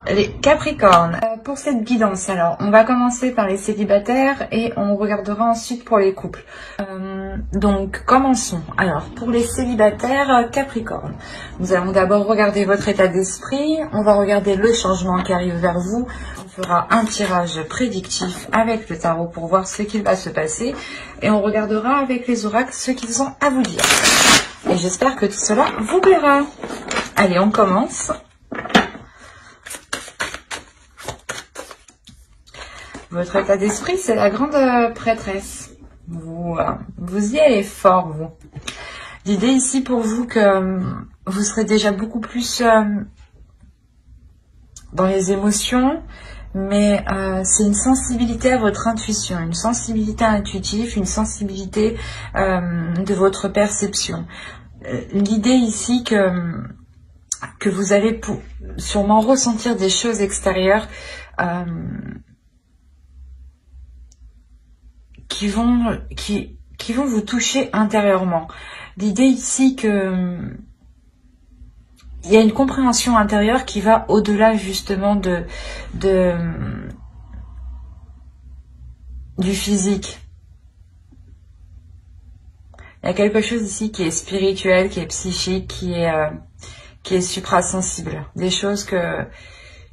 Les Capricornes, pour cette guidance, alors on va commencer par les célibataires et on regardera ensuite pour les couples. Donc commençons. Alors pour les célibataires Capricornes, nous allons d'abord regarder votre état d'esprit, on va regarder le changement qui arrive vers vous, on fera un tirage prédictif avec le tarot pour voir ce qu'il va se passer et on regardera avec les oracles ce qu'ils ont à vous dire. Et j'espère que tout cela vous plaira. Allez, on commence. Votre état d'esprit, c'est la grande prêtresse. Vous y allez fort, vous. L'idée ici pour vous que vous serez déjà beaucoup plus dans les émotions, mais c'est une sensibilité à votre intuition, une sensibilité intuitive, une sensibilité de votre perception. L'idée ici que vous allez sûrement ressentir des choses extérieures qui vont vous toucher intérieurement. L'idée ici que il y a une compréhension intérieure qui va au-delà justement du physique. Il y a quelque chose ici qui est spirituel, qui est psychique, qui est suprasensible. Des choses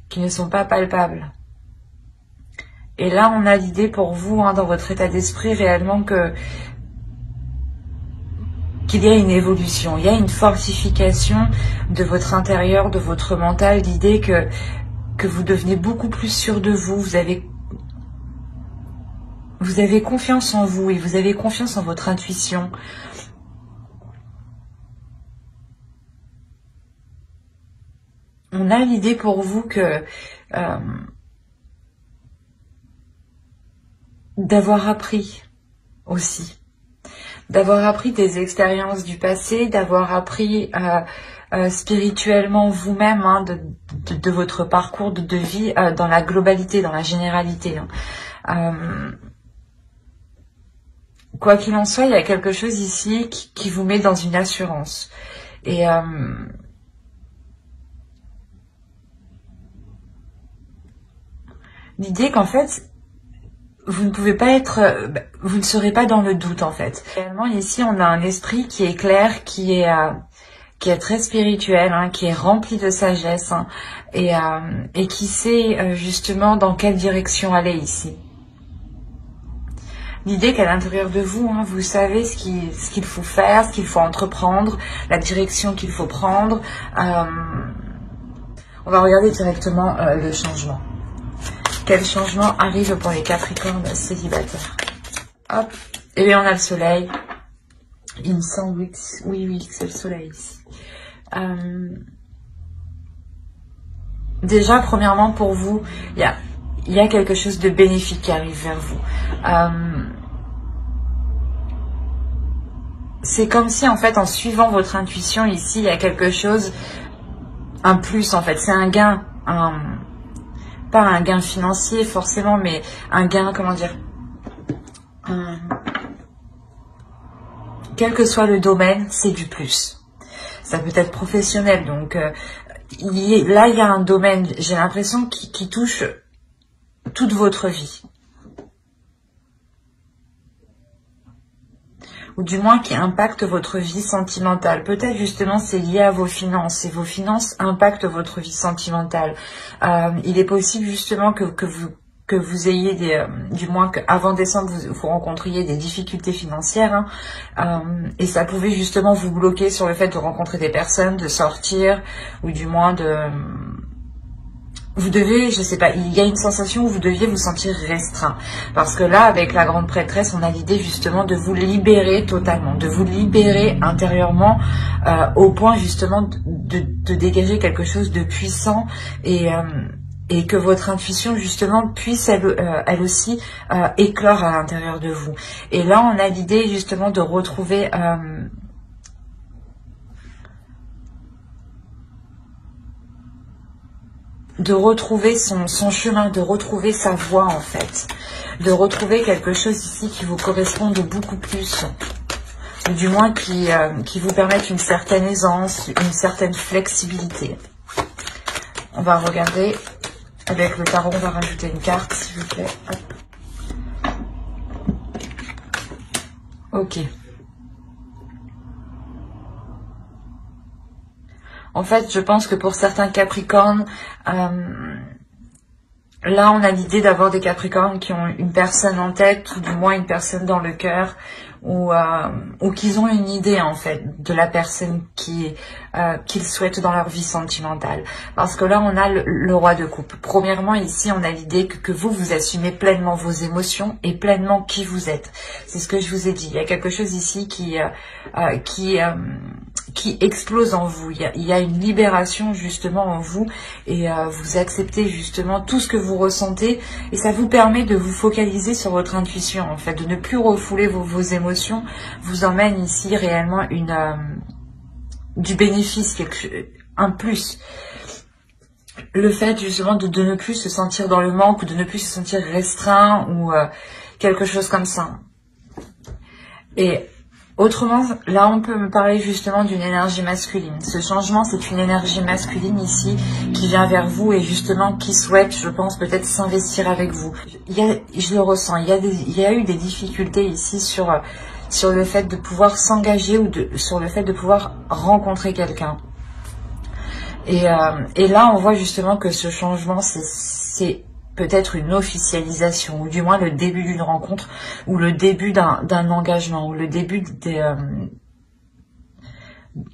qui ne sont pas palpables. Et là, on a l'idée pour vous, dans votre état d'esprit, réellement qu'il y a une évolution, il y a une fortification de votre intérieur, de votre mental, l'idée que vous devenez beaucoup plus sûr de vous, vous avez confiance en vous et vous avez confiance en votre intuition. On a l'idée pour vous que d'avoir appris aussi, d'avoir appris des expériences du passé, d'avoir appris spirituellement vous-même de votre parcours de vie dans la globalité, dans la généralité. Quoi qu'il en soit, il y a quelque chose ici qui vous met dans une assurance. Et l'idée qu'en fait, vous ne pouvez pas vous ne serez pas dans le doute en fait. Réellement ici on a un esprit qui est clair, qui est très spirituel, qui est rempli de sagesse et qui sait justement dans quelle direction aller ici. L'idée qu'à l'intérieur de vous, vous savez ce qu'il faut faire, ce qu'il faut entreprendre, la direction qu'il faut prendre. On va regarder directement le changement. Quel changement arrive pour les Capricornes célibataires? Hop, et bien on a le soleil. Il me semble, oui, que c'est le soleil ici. Déjà, premièrement, pour vous, il y a quelque chose de bénéfique qui arrive vers vous. C'est comme si, en fait, en suivant votre intuition, ici, il y a quelque chose, un plus, en fait. C'est un gain, pas un gain financier forcément, mais un gain, comment dire, quel que soit le domaine, c'est du plus. Ça peut être professionnel, donc là il y a un domaine, j'ai l'impression, qui touche toute votre vie. Ou du moins qui impacte votre vie sentimentale. Peut-être justement c'est lié à vos finances, et vos finances impactent votre vie sentimentale. Il est possible justement que vous ayez du moins qu'avant décembre vous rencontriez des difficultés financières, et ça pouvait justement vous bloquer sur le fait de rencontrer des personnes, de sortir, ou du moins vous devez, je sais pas, il y a une sensation où vous deviez vous sentir restreint. Parce que là, avec la grande prêtresse, on a l'idée justement de vous libérer totalement, de vous libérer intérieurement au point justement de dégager quelque chose de puissant et que votre intuition justement puisse elle aussi éclore à l'intérieur de vous. Et là, on a l'idée justement de retrouver... de retrouver son chemin, de retrouver sa voie en fait, de retrouver quelque chose ici qui vous corresponde beaucoup plus, ou du moins qui vous permette une certaine aisance, une certaine flexibilité. On va regarder Avec le tarot, on va rajouter une carte, s'il vous plaît. Hop. Ok. En fait, je pense que pour certains Capricornes, là, on a l'idée d'avoir des Capricornes qui ont une personne en tête, ou du moins une personne dans le cœur, ou qu'ils ont une idée, en fait, de la personne qu'ils souhaitent dans leur vie sentimentale. Parce que là, on a le roi de coupe. Premièrement, ici, on a l'idée que vous assumez pleinement vos émotions et pleinement qui vous êtes. C'est ce que je vous ai dit. Il y a quelque chose ici qui explose en vous. Il y a une libération justement en vous et vous acceptez justement tout ce que vous ressentez et ça vous permet de vous focaliser sur votre intuition en fait, de ne plus refouler vos émotions, vous emmène ici réellement du bénéfice, un plus. Le fait justement de ne plus se sentir dans le manque ou de ne plus se sentir restreint ou quelque chose comme ça. Et autrement, là, on peut me parler justement d'une énergie masculine. Ce changement, c'est une énergie masculine ici qui vient vers vous et justement qui souhaite, je pense, peut-être s'investir avec vous. Je le ressens, il y a eu des difficultés ici sur le fait de pouvoir s'engager ou sur le fait de pouvoir rencontrer quelqu'un. Et là, on voit justement que ce changement, c'est peut-être une officialisation, ou du moins le début d'une rencontre, ou le début d'un engagement, ou le début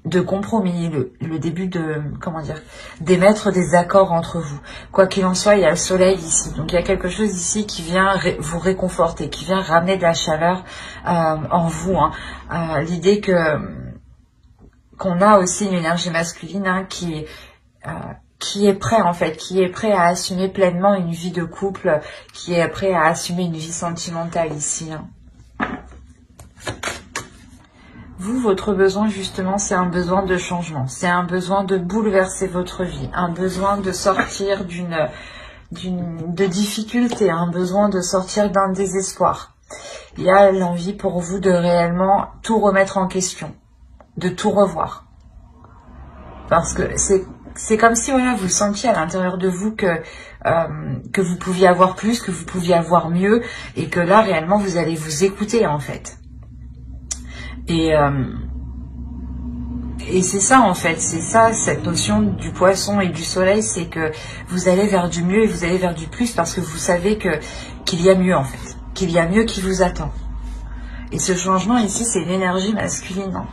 de compromis, le début de, comment dire, d'émettre des accords entre vous. Quoi qu'il en soit, il y a le soleil ici, donc il y a quelque chose ici qui vient vous réconforter, qui vient ramener de la chaleur en vous. Hein. L'idée qu'on a aussi une énergie masculine hein, qui est prêt en fait, qui est prêt à assumer pleinement une vie de couple, qui est prêt à assumer une vie sentimentale ici. Hein. Vous, votre besoin justement, c'est un besoin de changement, c'est un besoin de bouleverser votre vie, un besoin de sortir de difficultés, un besoin de sortir d'un désespoir. Il y a l'envie pour vous de réellement tout remettre en question, de tout revoir. Parce que c'est comme si voilà, vous sentiez à l'intérieur de vous que vous pouviez avoir plus, que vous pouviez avoir mieux, et que là, réellement, vous allez vous écouter, en fait. Et c'est ça, en fait, c'est ça, cette notion du poisson et du soleil, c'est que vous allez vers du mieux et vous allez vers du plus, parce que vous savez qu'il y a mieux, en fait, qu'il y a mieux qui vous attend. Et ce changement, ici, c'est une énergie masculine, hein.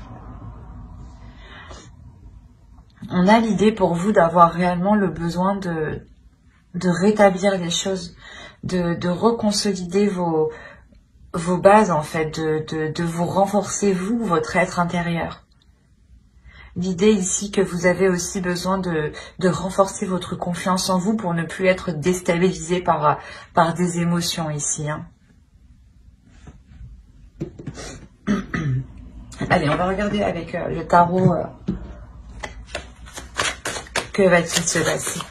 On a l'idée pour vous d'avoir réellement le besoin de rétablir les choses, de reconsolider vos bases en fait, de vous renforcer vous, votre être intérieur. L'idée ici que vous avez aussi besoin de renforcer votre confiance en vous pour ne plus être déstabilisé par des émotions ici. Hein. Allez, on va regarder avec le tarot... que va-t-il se passer?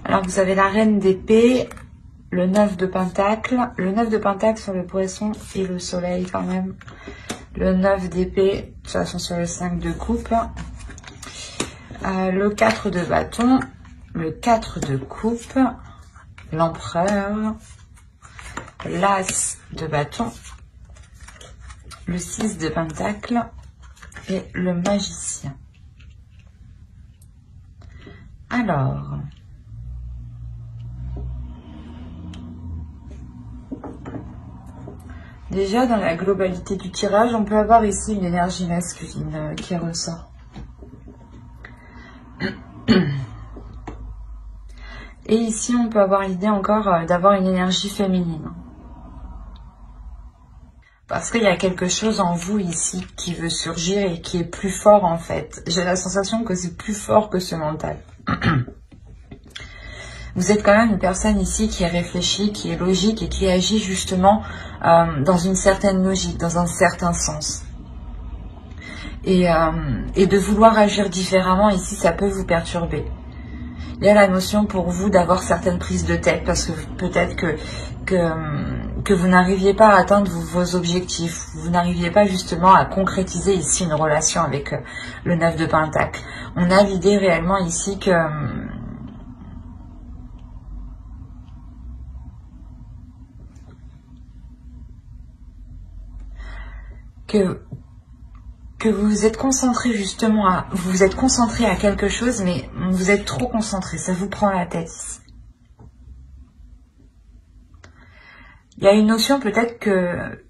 Alors, vous avez la reine d'épée, le 9 de pentacles. Le 9 de pentacles sur le poisson et le soleil quand même. Le 9 d'épée, de toute façon sur le 5 de coupe. Le 4 de bâton. Le 4 de coupe. L'empereur. L'as de bâton. Le 6 de pentacles. Et le magicien. Alors, déjà dans la globalité du tirage, on peut avoir ici une énergie masculine qui ressort. Et ici, on peut avoir l'idée encore d'avoir une énergie féminine. Parce qu'il y a quelque chose en vous ici qui veut surgir et qui est plus fort en fait. J'ai la sensation que c'est plus fort que ce mental. Vous êtes quand même une personne ici qui est réfléchie, qui est logique et qui agit justement dans une certaine logique, dans un certain sens. Et de vouloir agir différemment ici, ça peut vous perturber. Il y a la notion pour vous d'avoir certaines prises de tête parce que peut-être que vous n'arriviez pas à atteindre vos objectifs, vous n'arriviez pas justement à concrétiser ici une relation avec le 9 de Pentacle. On a l'idée réellement ici que que vous êtes concentré justement vous vous êtes concentré à quelque chose, mais vous êtes trop concentré, ça vous prend la tête ici. Il y a une notion peut-être que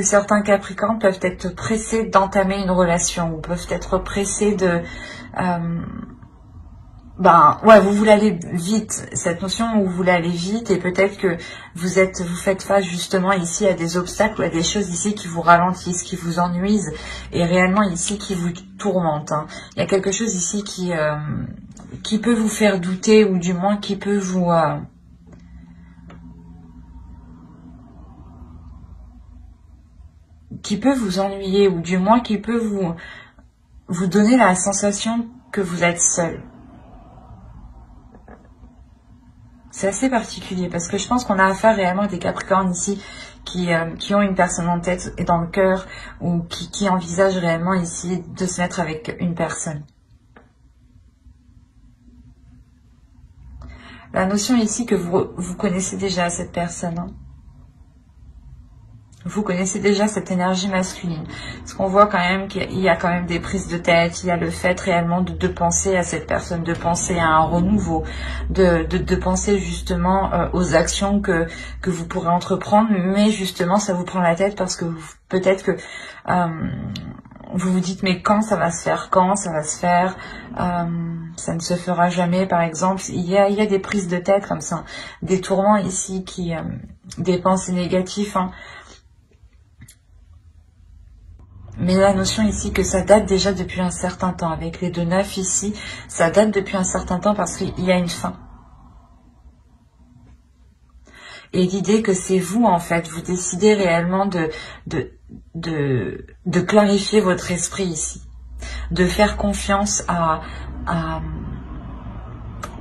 certains Capricornes peuvent être pressés d'entamer une relation, ou peuvent être pressés de... ouais, vous voulez aller vite, cette notion où vous voulez aller vite, et peut-être que vous faites face justement ici à des obstacles, ou à des choses ici qui vous ralentissent, qui vous ennuisent, et réellement ici qui vous tourmentent. Hein. Il y a quelque chose ici qui peut vous faire douter, ou du moins qui peut vous... qui peut vous ennuyer, ou du moins qui peut vous donner la sensation que vous êtes seul. C'est assez particulier, parce que je pense qu'on a affaire réellement à des Capricornes ici qui ont une personne en tête et dans le cœur, ou qui envisagent réellement ici de se mettre avec une personne. La notion ici que vous connaissez déjà cette personne, hein. Vous connaissez déjà cette énergie masculine. Parce qu'on voit quand même qu'il y a quand même des prises de tête. Il y a le fait réellement de penser à cette personne, de penser à un renouveau, de penser justement aux actions que vous pourrez entreprendre. Mais justement, ça vous prend la tête parce que peut-être que vous vous dites, mais quand ça va se faire? Quand ça va se faire? Ça ne se fera jamais, par exemple. Il y a des prises de tête comme ça. Des tourments ici, des pensées négatives, hein. Mais la notion ici que ça date déjà depuis un certain temps, avec les 2-9 ici, ça date depuis un certain temps parce qu'il y a une fin. Et l'idée que c'est vous, en fait, vous décidez réellement de clarifier votre esprit ici, de faire confiance à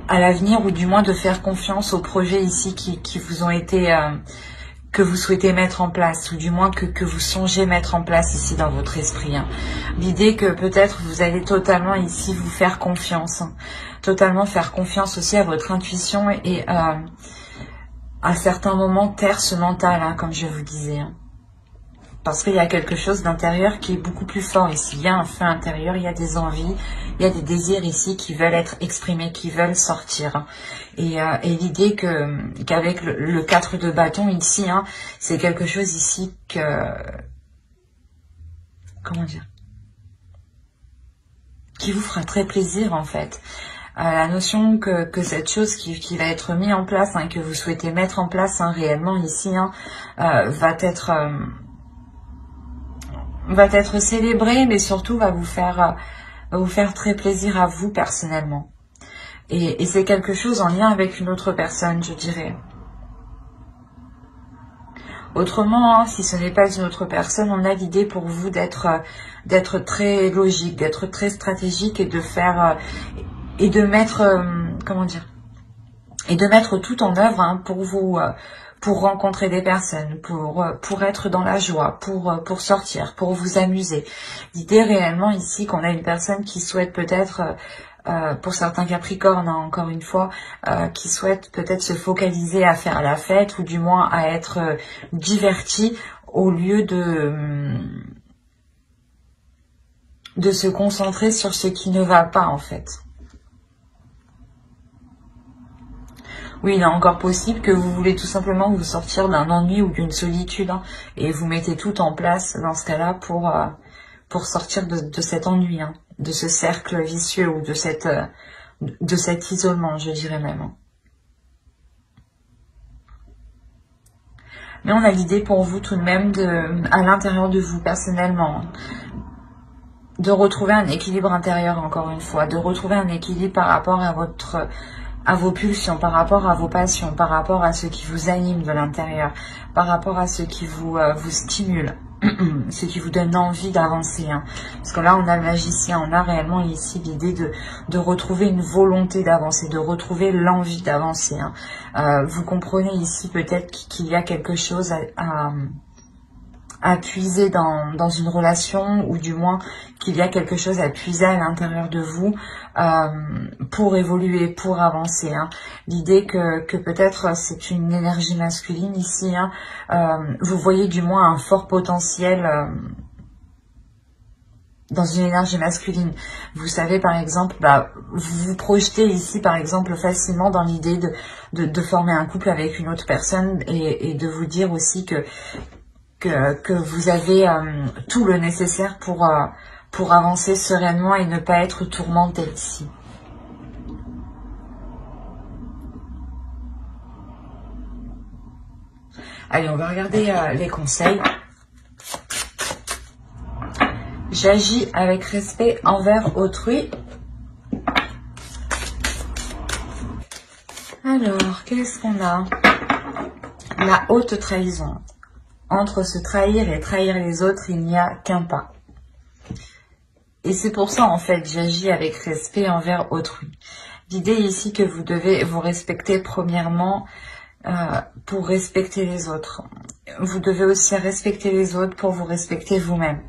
l'avenir, ou du moins de faire confiance aux projets ici qui vous ont été... que vous souhaitez mettre en place, ou du moins que vous songez mettre en place ici dans votre esprit. Hein. L'idée que peut-être vous allez totalement ici vous faire confiance, hein. Totalement faire confiance aussi à votre intuition et à certains moments taire ce mental, hein, comme je vous disais. Hein. Parce qu'il y a quelque chose d'intérieur qui est beaucoup plus fort ici. Il y a un feu intérieur, il y a des envies, il y a des désirs ici qui veulent être exprimés, qui veulent sortir. Et l'idée qu'avec le 4 de bâton ici, hein, c'est quelque chose ici comment dire, qui vous fera très plaisir en fait. La notion que cette chose qui va être mise en place, hein, que vous souhaitez mettre en place, hein, réellement ici, hein, va être célébrée, mais surtout va vous faire très plaisir à vous personnellement. Et c'est quelque chose en lien avec une autre personne, je dirais. Autrement, hein, si ce n'est pas une autre personne, on a l'idée pour vous d'être très logique, d'être très stratégique, et de faire et de mettre comment dire, et de mettre tout en œuvre, hein, pour rencontrer des personnes, pour être dans la joie, pour sortir, pour vous amuser. L'idée réellement ici qu'on a une personne qui souhaite peut-être, pour certains Capricornes, hein, encore une fois, qui souhaite peut-être se focaliser à faire la fête, ou du moins à être diverti, au lieu de se concentrer sur ce qui ne va pas en fait. Oui, il est encore possible que vous voulez tout simplement vous sortir d'un ennui ou d'une solitude, hein, et vous mettez tout en place dans ce cas-là pour sortir de cet ennui, hein, de ce cercle vicieux, ou de cet isolement, je dirais même. Hein. Mais on a l'idée pour vous tout de même, à l'intérieur de vous personnellement, hein, de retrouver un équilibre intérieur, encore une fois, de retrouver un équilibre par rapport à vos pulsions, par rapport à vos passions, par rapport à ce qui vous anime de l'intérieur, par rapport à ce qui vous stimule, ce qui vous donne envie d'avancer. Hein. Parce que là, on a le magicien, on a réellement ici l'idée de retrouver une volonté d'avancer, de retrouver l'envie d'avancer. Hein. Vous comprenez ici peut-être qu'il y a quelque chose à puiser dans une relation, ou du moins qu'il y a quelque chose à puiser à l'intérieur de vous pour évoluer, pour avancer. Hein. L'idée que peut-être c'est une énergie masculine ici, hein, vous voyez du moins un fort potentiel dans une énergie masculine. Vous savez par exemple, vous vous projetez ici par exemple facilement dans l'idée de former un couple avec une autre personne, et de vous dire aussi que vous avez tout le nécessaire pour avancer sereinement et ne pas être tourmenté ici. Allez, on va regarder les conseils. J'agis avec respect envers autrui. Alors, qu'est-ce qu'on a? La haute trahison. Entre se trahir et trahir les autres, il n'y a qu'un pas. Et c'est pour ça, en fait, j'agis avec respect envers autrui. L'idée ici que vous devez vous respecter premièrement pour respecter les autres. Vous devez aussi respecter les autres pour vous respecter vous-même.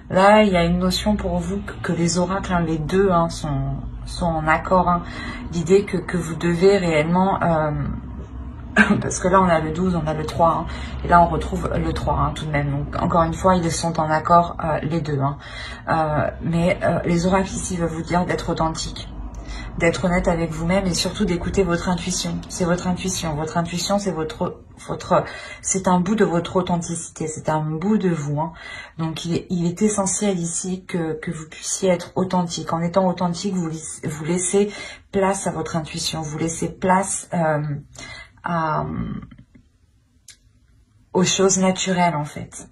Là, il y a une notion pour vous que les oracles, hein, les deux hein, sont en accord. Hein. L'idée que vous devez réellement... parce que là, on a le 12, on a le 3. Hein, et là, on retrouve le 3 hein, tout de même. Donc, encore une fois, ils sont en accord, les deux. Hein. Mais les oracles ici veulent vous dire d'être authentique. D'être honnête avec vous-même et surtout d'écouter votre intuition. C'est votre intuition. Votre intuition, c'est c'est un bout de votre authenticité. C'est un bout de vous. Hein. Donc, il est essentiel ici que vous puissiez être authentique. En étant authentique, vous laissez place à votre intuition. Vous laissez place aux choses naturelles, en fait.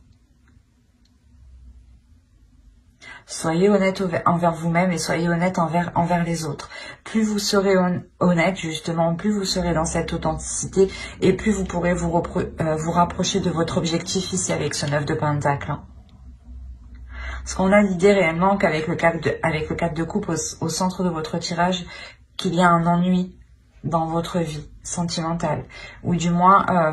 Soyez honnête envers vous-même et soyez honnête envers les autres. Plus vous serez honnête, justement, plus vous serez dans cette authenticité et plus vous pourrez vous rapprocher de votre objectif ici avec ce 9 de Pentacle. Hein. Parce qu'on a l'idée réellement qu'avec le 4 de coupe au centre de votre tirage, qu'il y a un ennui dans votre vie sentimentale. Ou du moins,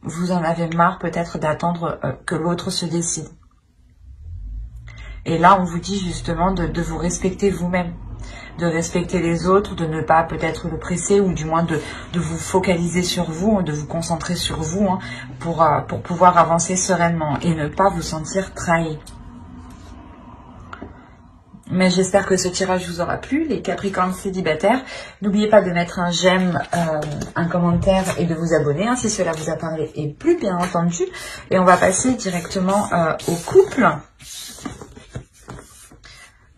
vous en avez marre peut-être d'attendre que l'autre se décide. Et là, on vous dit justement de vous respecter vous-même, de respecter les autres, de ne pas peut-être le presser ou du moins de vous focaliser sur vous, de vous concentrer sur vous hein, pour pouvoir avancer sereinement et ne pas vous sentir trahi. Mais j'espère que ce tirage vous aura plu, les Capricornes célibataires. N'oubliez pas de mettre un j'aime, un commentaire et de vous abonner hein, si cela vous a parlé et plu, bien entendu. Et on va passer directement au couple.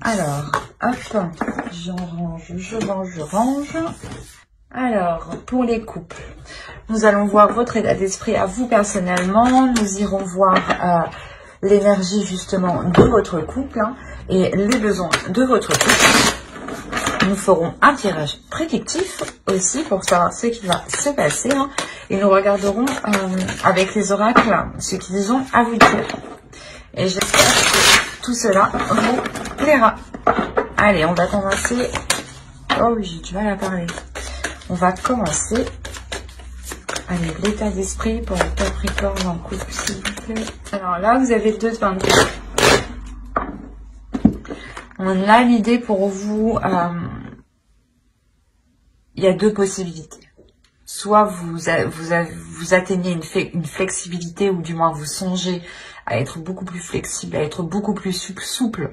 Alors, hop, je range. Alors, pour les couples, nous allons voir votre état d'esprit à vous personnellement. Nous irons voir l'énergie justement de votre couple hein, et les besoins de votre couple. Nous ferons un tirage prédictif aussi pour savoir ce qui va se passer. Hein, et nous regarderons avec les oracles ce qu'ils ont à vous dire. Et j'espère que tout cela vous plaira. Allez, on va commencer. Oh oui, j'ai du mal à parler. On va commencer avec l'état d'esprit pour le Capricorne en couple, s'il vous plaît. Alors là, vous avez le 2 de Pentacle. On a l'idée pour vous. Il y a deux possibilités. Soit vous atteignez une flexibilité ou du moins vous songez à être beaucoup plus flexible, à être beaucoup plus souple,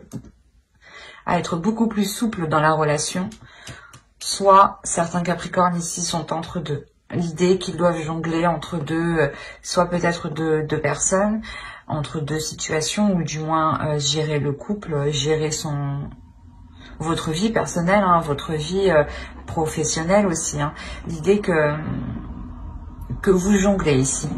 dans la relation. Soit certains Capricornes ici sont entre deux. L'idée qu'ils doivent jongler entre deux, soit peut-être deux personnes, entre deux situations, ou du moins gérer le couple, gérer votre vie personnelle, hein, votre vie professionnelle aussi. Hein. L'idée que vous jonglez ici.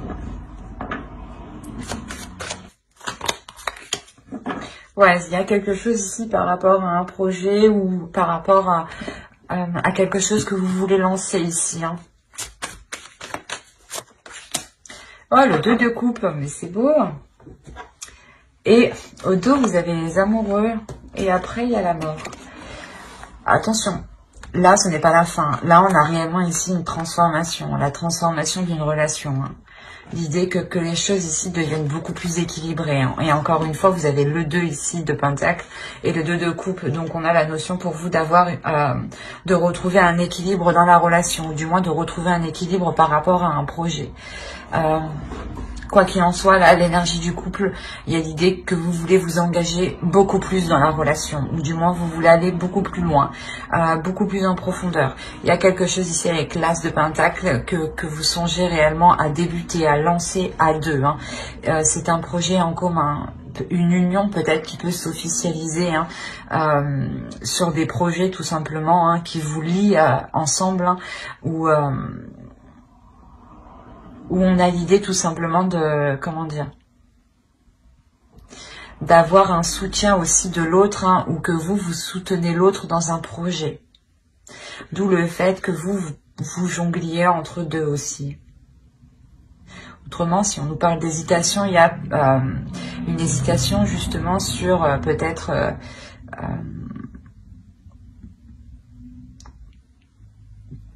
Ouais, il y a quelque chose ici par rapport à un projet ou par rapport à quelque chose que vous voulez lancer ici. Hein. Oh, le 2 de coupe, mais c'est beau. Et au dos, vous avez les amoureux. Et après, il y a la mort. Attention, là, ce n'est pas la fin. Là, on a réellement ici une transformation. La transformation d'une relation. Hein. l'idée que les choses ici deviennent beaucoup plus équilibrées. Hein. Et encore une fois, vous avez le 2 ici de Pentacle et le 2 de coupe. Donc, on a la notion pour vous d'avoir, de retrouver un équilibre dans la relation, ou du moins de retrouver un équilibre par rapport à un projet. Quoi qu'il en soit, là, l'énergie du couple, il y a l'idée que vous voulez vous engager beaucoup plus dans la relation, ou du moins vous voulez aller beaucoup plus loin, beaucoup plus en profondeur. Il y a quelque chose ici avec l'As de Pentacle que vous songez réellement à débuter, à lancer à deux. Hein. C'est un projet en commun, une union peut-être qui peut s'officialiser sur des projets tout simplement hein, qui vous lient ensemble, hein, où on a l'idée tout simplement de, comment dire, d'avoir un soutien aussi de l'autre, hein, ou que vous soutenez l'autre dans un projet. D'où le fait que vous jongliez entre deux aussi. Autrement, si on nous parle d'hésitation, il y a une hésitation justement sur peut-être...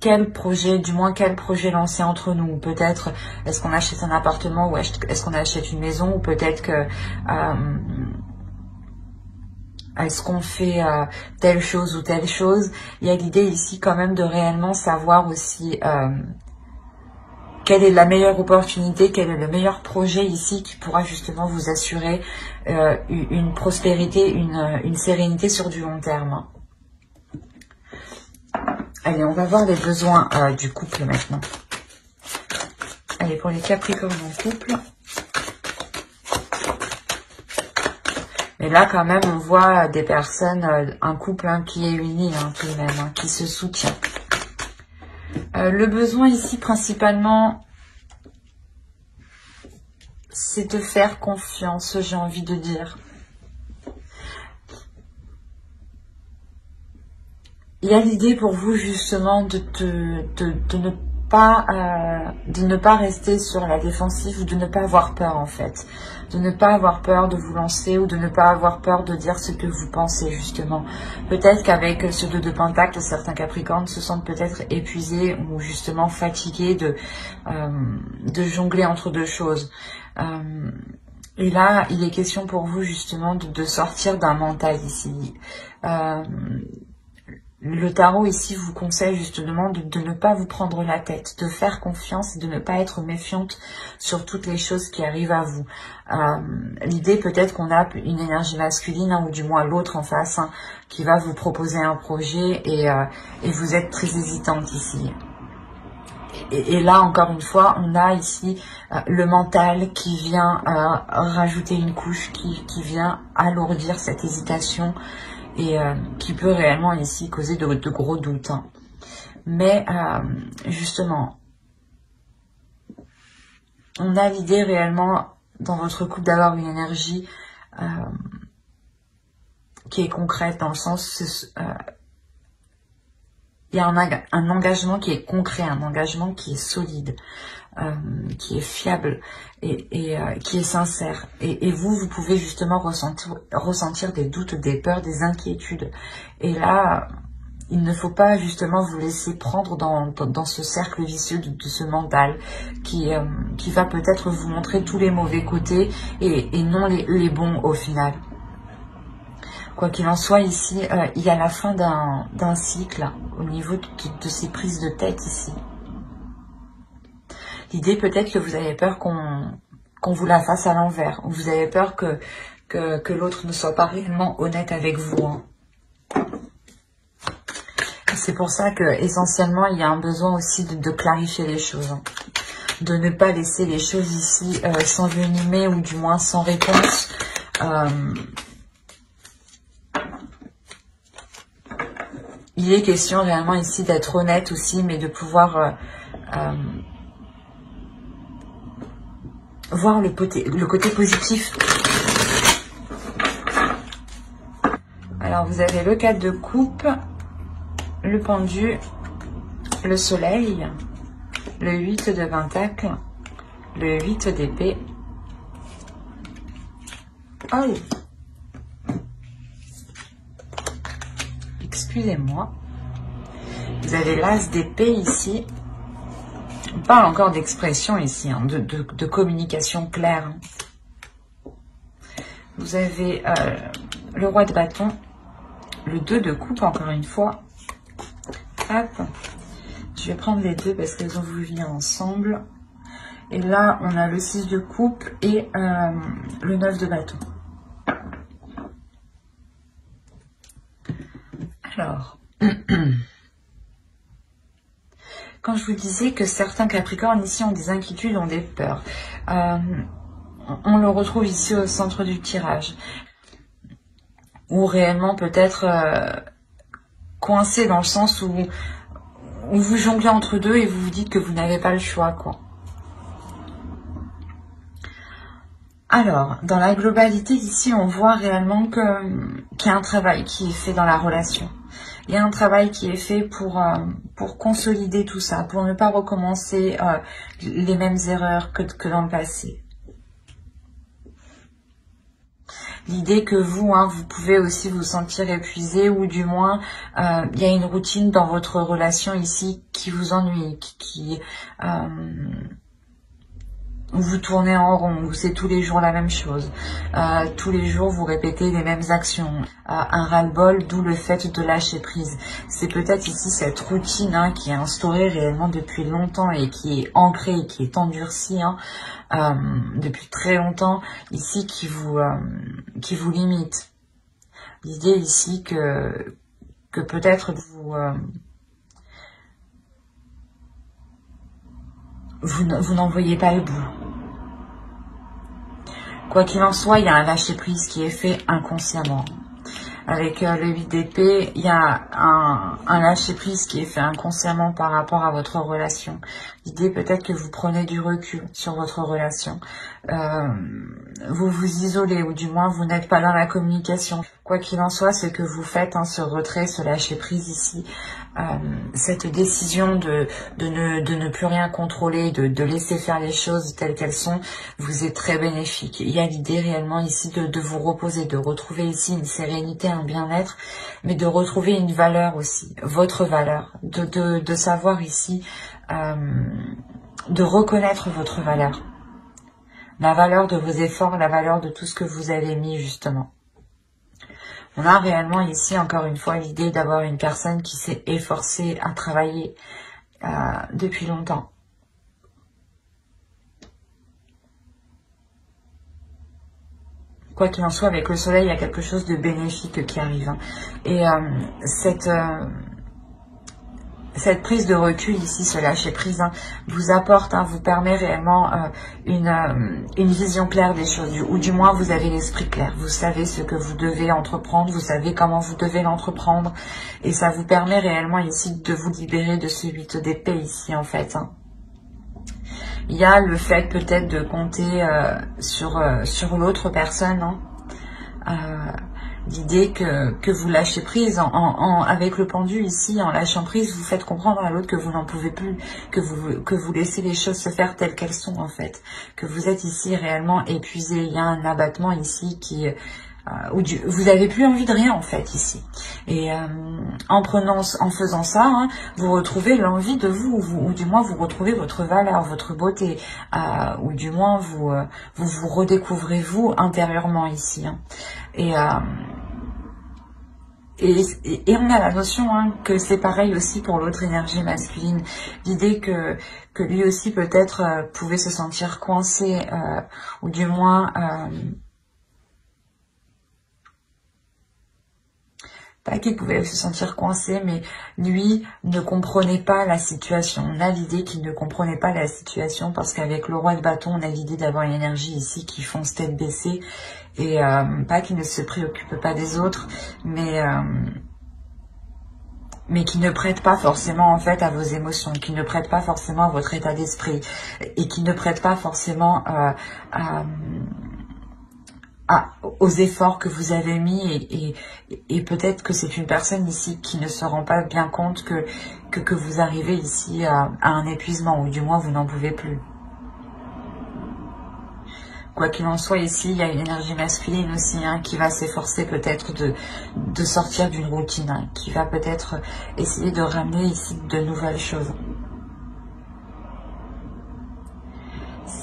quel projet, du moins quel projet lancer entre nous. Peut-être est-ce qu'on achète un appartement ou est-ce qu'on achète une maison, ou peut-être que est-ce qu'on fait telle chose ou telle chose. Il y a l'idée ici quand même de réellement savoir aussi quelle est la meilleure opportunité, quel est le meilleur projet ici qui pourra justement vous assurer une prospérité, une sérénité sur du long terme. Allez, on va voir les besoins du couple maintenant. Allez, pour les Capricornes en couple. Et là, quand même, on voit des personnes, un couple hein, qui est uni, hein, tout de même, hein, qui se soutient. Le besoin ici, principalement, c'est de faire confiance, j'ai envie de dire. Il y a l'idée pour vous justement de ne pas rester sur la défensive, ou de ne pas avoir peur en fait. De ne pas avoir peur de vous lancer, ou de ne pas avoir peur de dire ce que vous pensez justement. Peut-être qu'avec ce 2 de Pentacle, certains Capricornes se sentent peut-être épuisés ou justement fatigués de jongler entre deux choses. Et là, il est question pour vous justement de sortir d'un mental ici. Le tarot ici vous conseille justement de ne pas vous prendre la tête, de faire confiance et de ne pas être méfiante sur toutes les choses qui arrivent à vous. L'idée peut-être qu'on a une énergie masculine, hein, ou du moins l'autre en face, hein, qui va vous proposer un projet et vous êtes très hésitante ici. Et là, encore une fois, on a ici le mental qui vient rajouter une couche, qui vient alourdir cette hésitation, et qui peut réellement ici causer de gros doutes. Hein. Mais justement, on a l'idée réellement dans votre couple d'avoir une énergie qui est concrète, dans le sens il y a un engagement qui est concret, un engagement qui est solide, qui est fiable et qui est sincère. Et vous pouvez justement ressentir des doutes, des peurs, des inquiétudes. Et là, il ne faut pas justement vous laisser prendre dans ce cercle vicieux de ce mental qui va peut-être vous montrer tous les mauvais côtés et non les bons au final. Quoi qu'il en soit, ici, il y a la fin d'un cycle au niveau de ces prises de tête ici. L'idée peut-être que vous avez peur qu'on vous la fasse à l'envers, ou vous avez peur que l'autre ne soit pas réellement honnête avec vous. Hein. C'est pour ça que essentiellement il y a un besoin aussi de clarifier les choses. Hein. De ne pas laisser les choses ici s'envenimer, ou du moins sans réponse. Il est question réellement ici d'être honnête aussi, mais de pouvoir voir le côté positif. Alors, vous avez le 4 de coupe, le pendu, le soleil, le 8 de pentacle, le 8 d'épée. Oh! Excusez-moi. Vous avez l'as d'épée ici. On parle encore d'expression ici, hein, de communication claire. Vous avez le roi de bâton, le 2 de coupe, encore une fois. Hop. Je vais prendre les deux parce qu'elles ont voulu venir ensemble. Et là, on a le 6 de coupe et le 9 de bâton. Alors, quand je vous disais que certains Capricornes ici ont des inquiétudes, ont des peurs, on le retrouve ici au centre du tirage. Ou réellement peut-être coincé dans le sens où vous jonglez entre deux et vous vous dites que vous n'avez pas le choix, quoi. Alors, dans la globalité ici, on voit réellement qu'il y a un travail qui est fait dans la relation. Il y a un travail qui est fait pour consolider tout ça, pour ne pas recommencer les mêmes erreurs que dans le passé. L'idée que vous, hein, vous pouvez aussi vous sentir épuisé ou du moins, il y a une routine dans votre relation ici qui vous ennuie, où vous tournez en rond, où c'est tous les jours la même chose. Tous les jours, vous répétez les mêmes actions. Un ras-le-bol, d'où le fait de lâcher prise. C'est peut-être ici cette routine, hein, qui est instaurée réellement depuis longtemps et qui est ancrée et qui est endurcie, hein, depuis très longtemps, ici, qui vous limite. L'idée ici que peut-être vous n'en voyez pas le bout. Quoi qu'il en soit, il y a un lâcher-prise qui est fait inconsciemment. Avec le 8 d'épée, il y a un lâcher-prise qui est fait inconsciemment par rapport à votre relation. L'idée peut-être que vous prenez du recul sur votre relation. Vous vous isolez ou du moins vous n'êtes pas dans la communication. Quoi qu'il en soit, ce que vous faites, hein, ce retrait, ce lâcher-prise ici, cette décision de ne plus rien contrôler, de laisser faire les choses telles qu'elles sont, vous est très bénéfique. Il y a l'idée réellement ici de vous reposer, de retrouver ici une sérénité, un bien-être, mais de retrouver une valeur aussi, votre valeur, de savoir ici, de reconnaître votre valeur. La valeur de vos efforts, la valeur de tout ce que vous avez mis justement. On a réellement ici, encore une fois, l'idée d'avoir une personne qui s'est efforcée à travailler depuis longtemps. Quoi qu'il en soit, avec le soleil, il y a quelque chose de bénéfique qui arrive. Hein. Et cette prise de recul ici, ce lâcher prise, hein, vous apporte, hein, vous permet réellement une vision claire des choses, ou du moins vous avez l'esprit clair, vous savez ce que vous devez entreprendre, vous savez comment vous devez l'entreprendre, et ça vous permet réellement ici de vous libérer de ce 8 d'épée ici en fait. Hein. Il y a le fait peut-être de compter sur l'autre personne, hein. L'idée que vous lâchez prise avec le pendu ici, en lâchant prise, vous faites comprendre à l'autre que vous n'en pouvez plus, que vous laissez les choses se faire telles qu'elles sont en fait, que vous êtes ici réellement épuisé. Il y a un abattement ici où vous n'avez plus envie de rien en fait ici. Et en faisant ça, hein, vous retrouvez l'envie de vous, ou du moins vous retrouvez votre valeur, votre beauté, ou du moins vous redécouvrez vous intérieurement ici. Hein. Et on a la notion, hein, que c'est pareil aussi pour l'autre énergie masculine. L'idée que lui aussi peut-être pouvait se sentir coincé, ou du moins pas qu'il pouvait se sentir coincé, mais lui ne comprenait pas la situation. On a l'idée qu'il ne comprenait pas la situation parce qu'avec le roi de bâton, on a l'idée d'avoir une énergie ici qui fonce tête baissée. Et pas qu'il ne se préoccupe pas des autres, mais qui ne prête pas forcément en fait à vos émotions, qui ne prête pas forcément à votre état d'esprit, et qui ne prête pas forcément aux efforts que vous avez mis, et peut-être que c'est une personne ici qui ne se rend pas bien compte que vous arrivez ici à un épuisement, ou du moins vous n'en pouvez plus. Quoi qu'il en soit, ici, il y a une énergie masculine aussi, hein, qui va s'efforcer peut-être de sortir d'une routine, hein, qui va peut-être essayer de ramener ici de nouvelles choses.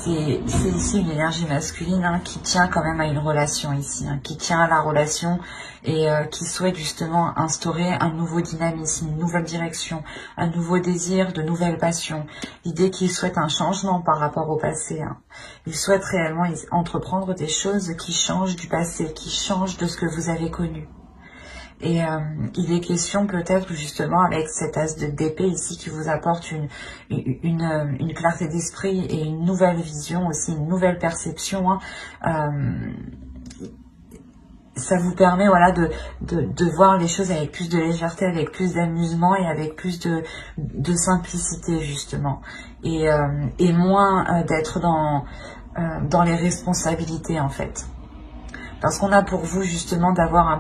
c'est ici une énergie masculine hein, qui tient quand même à une relation ici, hein, qui tient à la relation et qui souhaite justement instaurer un nouveau dynamisme, une nouvelle direction, un nouveau désir, de nouvelles passions. L'idée qu'il souhaite un changement par rapport au passé. Hein. Il souhaite réellement entreprendre des choses qui changent du passé, qui changent de ce que vous avez connu. Et il est question peut-être justement avec cet as d'épée ici qui vous apporte une clarté d'esprit et une nouvelle vision aussi, une nouvelle perception. Hein. Ça vous permet voilà de voir les choses avec plus de légèreté, avec plus d'amusement et avec plus de simplicité justement. Et moins d'être dans les responsabilités en fait. Parce qu'on a pour vous justement d'avoir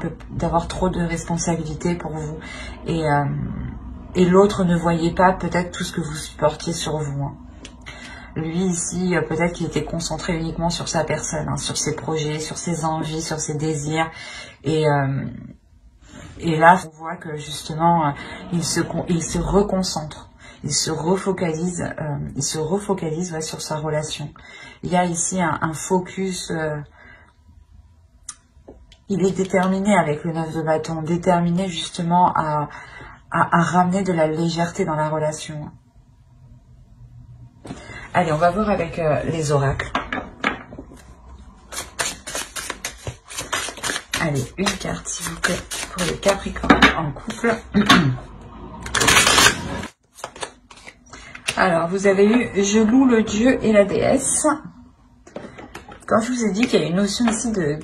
trop de responsabilités pour vous et l'autre ne voyait pas peut-être tout ce que vous supportiez sur vous. Hein. Lui ici peut-être qu'il était concentré uniquement sur sa personne, hein, sur ses projets, sur ses envies, sur ses désirs et là on voit que justement il se reconcentre. Il se refocalise ouais, sur sa relation. Il y a ici un focus. Il est déterminé avec le 9 de bâton, déterminé justement à ramener de la légèreté dans la relation. Allez, on va voir avec les oracles. Allez, une carte s'il vous plaît pour les Capricornes en couple. Alors, vous avez eu « Je loue le dieu et la déesse ». Quand je vous ai dit qu'il y a une notion ici de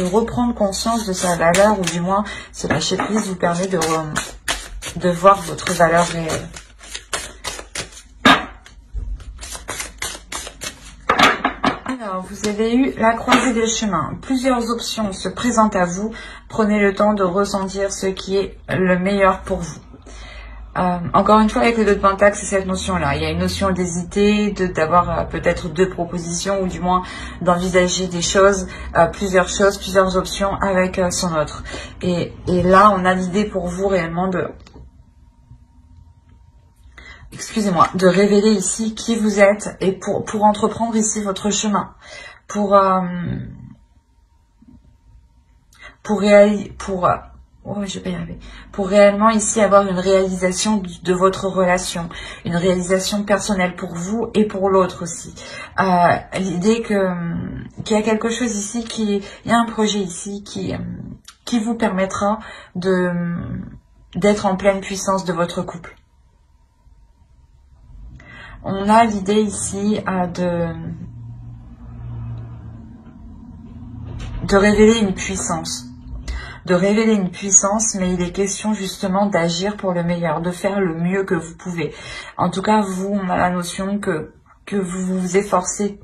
reprendre conscience de sa valeur, ou du moins se lâcher prise vous permet de voir votre valeur réelle. Alors, vous avez eu la croisée des chemins. Plusieurs options se présentent à vous. Prenez le temps de ressentir ce qui est le meilleur pour vous. Encore une fois, avec le 2 de Pentacle, c'est cette notion-là. Il y a une notion d'hésiter, d'avoir peut-être 2 propositions, ou du moins d'envisager des choses, plusieurs options avec son autre. Et là, on a l'idée pour vous réellement de révéler ici qui vous êtes et pour entreprendre ici votre chemin, pour réellement ici avoir une réalisation de votre relation, une réalisation personnelle pour vous et pour l'autre aussi. L'idée qu'il y a quelque chose ici, il y a un projet ici qui vous permettra d'être en pleine puissance de votre couple. On a l'idée ici de révéler une puissance. Mais il est question justement d'agir pour le meilleur, de faire le mieux que vous pouvez. En tout cas, vous, on a la notion que vous vous efforcez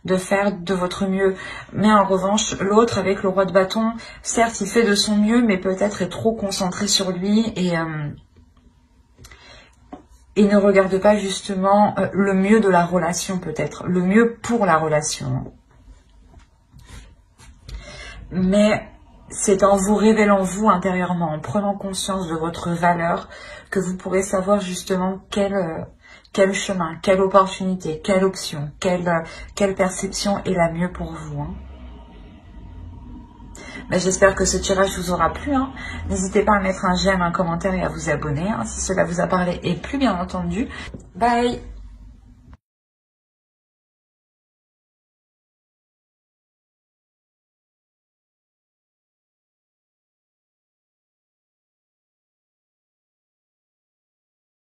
de faire de votre mieux. Mais en revanche, l'autre, avec le roi de bâton, certes, il fait de son mieux, mais peut-être est trop concentré sur lui et ne regarde pas justement le mieux de la relation, peut-être, le mieux pour la relation. Mais c'est en vous révélant vous intérieurement, en prenant conscience de votre valeur, que vous pourrez savoir justement quel chemin, quelle opportunité, quelle option, quelle perception est la mieux pour vous. Hein. Ben, j'espère que ce tirage vous aura plu. Hein. N'hésitez pas à mettre un j'aime, un commentaire et à vous abonner hein, si cela vous a parlé et plus bien entendu. Bye!